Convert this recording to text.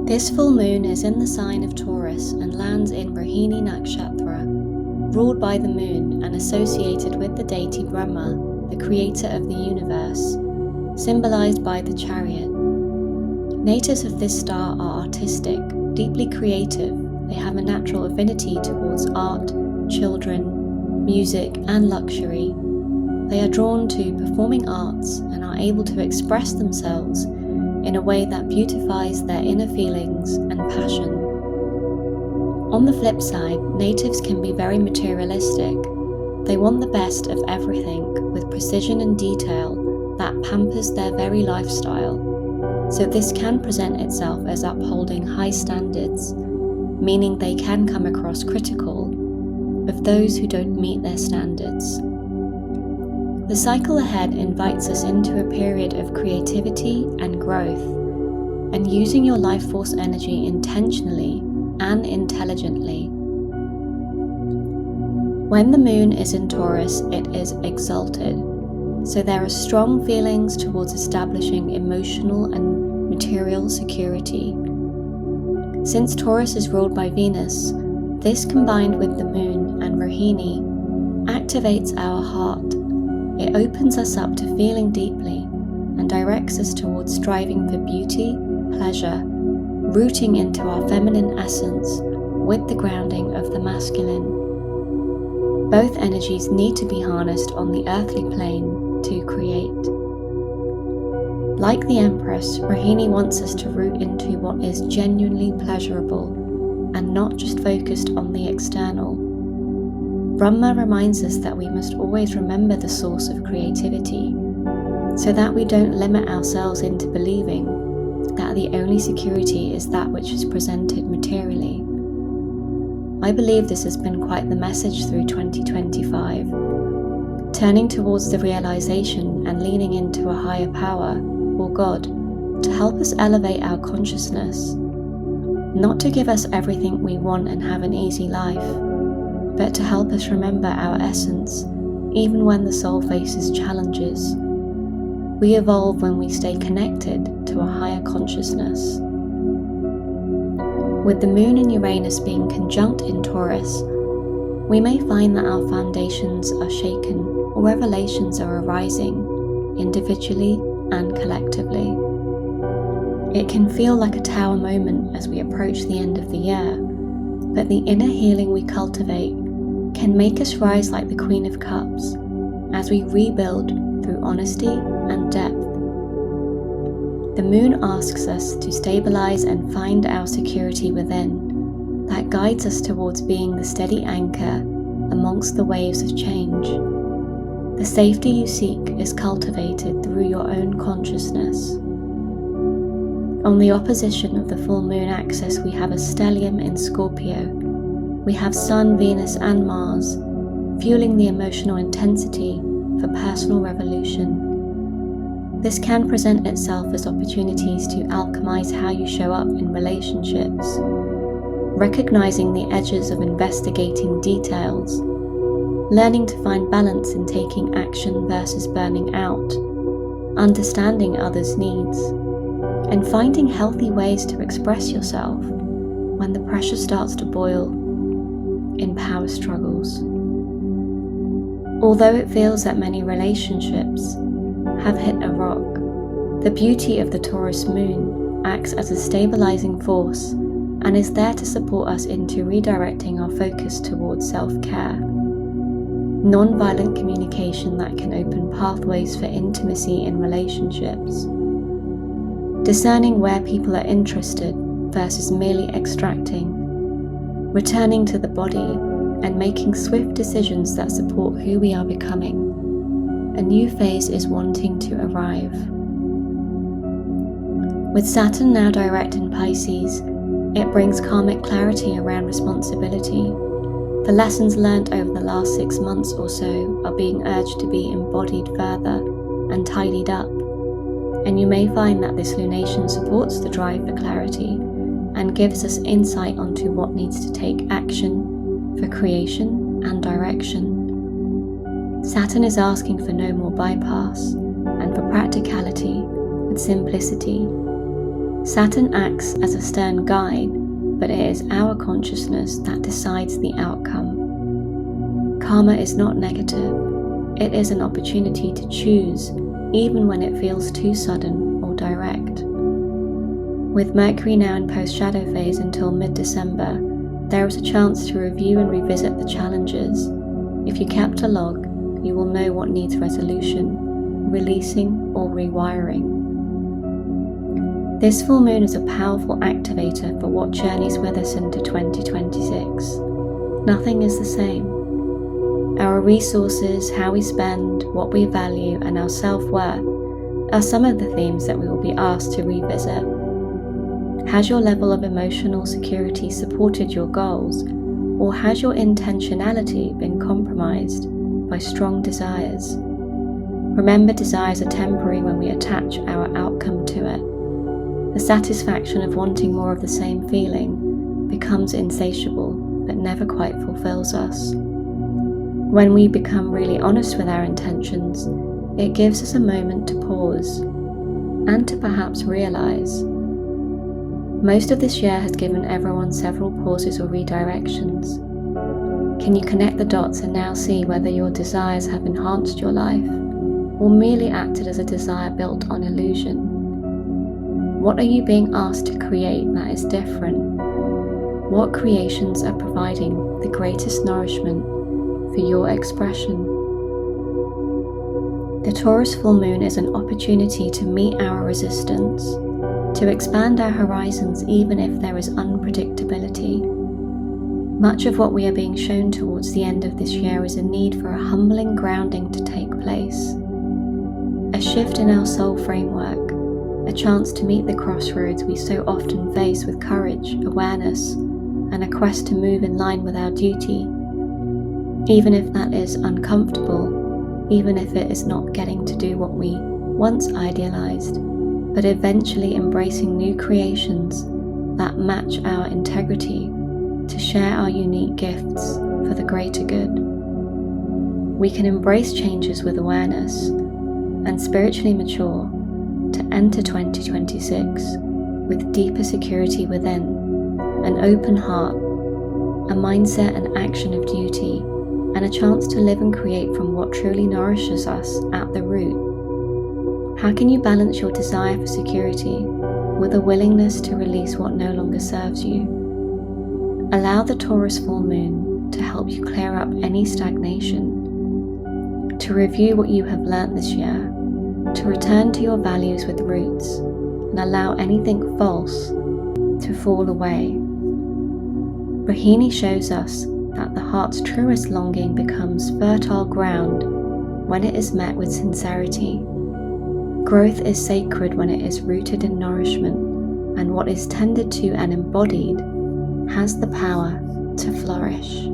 This full moon is in the sign of Taurus and lands in Rohini Nakshatra, ruled by the moon and associated with the deity Brahma, the creator of the universe, symbolized by the chariot. Natives of this star are artistic, deeply creative. They have a natural affinity towards art, children, music, and luxury. They are drawn to performing arts and are able to express themselves in a way that beautifies their inner feelings and passion. On the flip side, natives can be very materialistic. They want the best of everything with precision and detail that pampers their very lifestyle. So this can present itself as upholding high standards, meaning they can come across critical of those who don't meet their standards. The cycle ahead invites us into a period of creativity and growth, and using your life force energy intentionally and intelligently. When the moon is in Taurus, it is exalted, so there are strong feelings towards establishing emotional and material security. Since Taurus is ruled by Venus, this combined with the moon and Rohini activates our heart. It opens us up to feeling deeply and directs us towards striving for beauty, pleasure, rooting into our feminine essence with the grounding of the masculine. Both energies need to be harnessed on the earthly plane to create. Like the Empress, Rohini wants us to root into what is genuinely pleasurable and not just focused on the external. Brahma reminds us that we must always remember the source of creativity, so that we don't limit ourselves into believing that the only security is that which is presented materially. I believe this has been quite the message through 2025, turning towards the realization and leaning into a higher power, or God, to help us elevate our consciousness, not to give us everything we want and have an easy life, but to help us remember our essence, even when the soul faces challenges. We evolve when we stay connected to a higher consciousness. With the moon and Uranus being conjunct in Taurus, we may find that our foundations are shaken or revelations are arising, individually and collectively. It can feel like a tower moment as we approach the end of the year, but the inner healing we cultivate can make us rise like the Queen of Cups as we rebuild through honesty and depth. The moon asks us to stabilize and find our security within, that guides us towards being the steady anchor amongst the waves of change. The safety you seek is cultivated through your own consciousness. On the opposition of the full moon axis, we have a stellium in Scorpio. We have Sun, Venus, and Mars, fueling the emotional intensity for personal revolution. This can present itself as opportunities to alchemize how you show up in relationships, recognizing the edges of investigating details, learning to find balance in taking action versus burning out, understanding others' needs, and finding healthy ways to express yourself when the pressure starts to boil in power struggles. Although it feels that many relationships have hit a rock, the beauty of the Taurus moon acts as a stabilizing force and is there to support us into redirecting our focus towards self-care. Non-violent communication that can open pathways for intimacy in relationships. Discerning where people are interested versus merely extracting. Returning to the body and making swift decisions that support who we are becoming. A new phase is wanting to arrive. With Saturn now direct in Pisces, it brings karmic clarity around responsibility. The lessons learnt over the last 6 months or so are being urged to be embodied further and tidied up, and you may find that this lunation supports the drive for clarity and gives us insight onto what needs to take action for creation and direction. Saturn is asking for no more bypass and for practicality with simplicity. Saturn acts as a stern guide, but it is our consciousness that decides the outcome. Karma is not negative, it is an opportunity to choose, even when it feels too sudden or direct. With Mercury now in post-shadow phase until mid-December, there is a chance to review and revisit the challenges. If you kept a log, you will know what needs resolution, releasing or rewiring. This full moon is a powerful activator for what journeys with us into 2026. Nothing is the same. Our resources, how we spend, what we value, and our self-worth are some of the themes that we will be asked to revisit. Has your level of emotional security supported your goals, or has your intentionality been compromised by strong desires? Remember, desires are temporary when we attach our outcome to it. The satisfaction of wanting more of the same feeling becomes insatiable, but never quite fulfills us. When we become really honest with our intentions, it gives us a moment to pause and to perhaps realize. Most of this year has given everyone several pauses or redirections. Can you connect the dots and now see whether your desires have enhanced your life, or merely acted as a desire built on illusion? What are you being asked to create that is different? What creations are providing the greatest nourishment for your expression? The Taurus full moon is an opportunity to meet our resistance, to expand our horizons even if there is unpredictability. Much of what we are being shown towards the end of this year is a need for a humbling grounding to take place. A shift in our soul framework, a chance to meet the crossroads we so often face with courage, awareness, and a quest to move in line with our duty. Even if that is uncomfortable, even if it is not getting to do what we once idealized, but eventually embracing new creations that match our integrity to share our unique gifts for the greater good. We can embrace changes with awareness and spiritually mature to enter 2026 with deeper security within, an open heart, a mindset and action of duty, and a chance to live and create from what truly nourishes us at the root. How can you balance your desire for security with a willingness to release what no longer serves you? Allow the Taurus full moon to help you clear up any stagnation, to review what you have learnt this year, to return to your values with roots, and allow anything false to fall away. Rohini shows us that the heart's truest longing becomes fertile ground when it is met with sincerity. Growth is sacred when it is rooted in nourishment, and what is tended to and embodied has the power to flourish.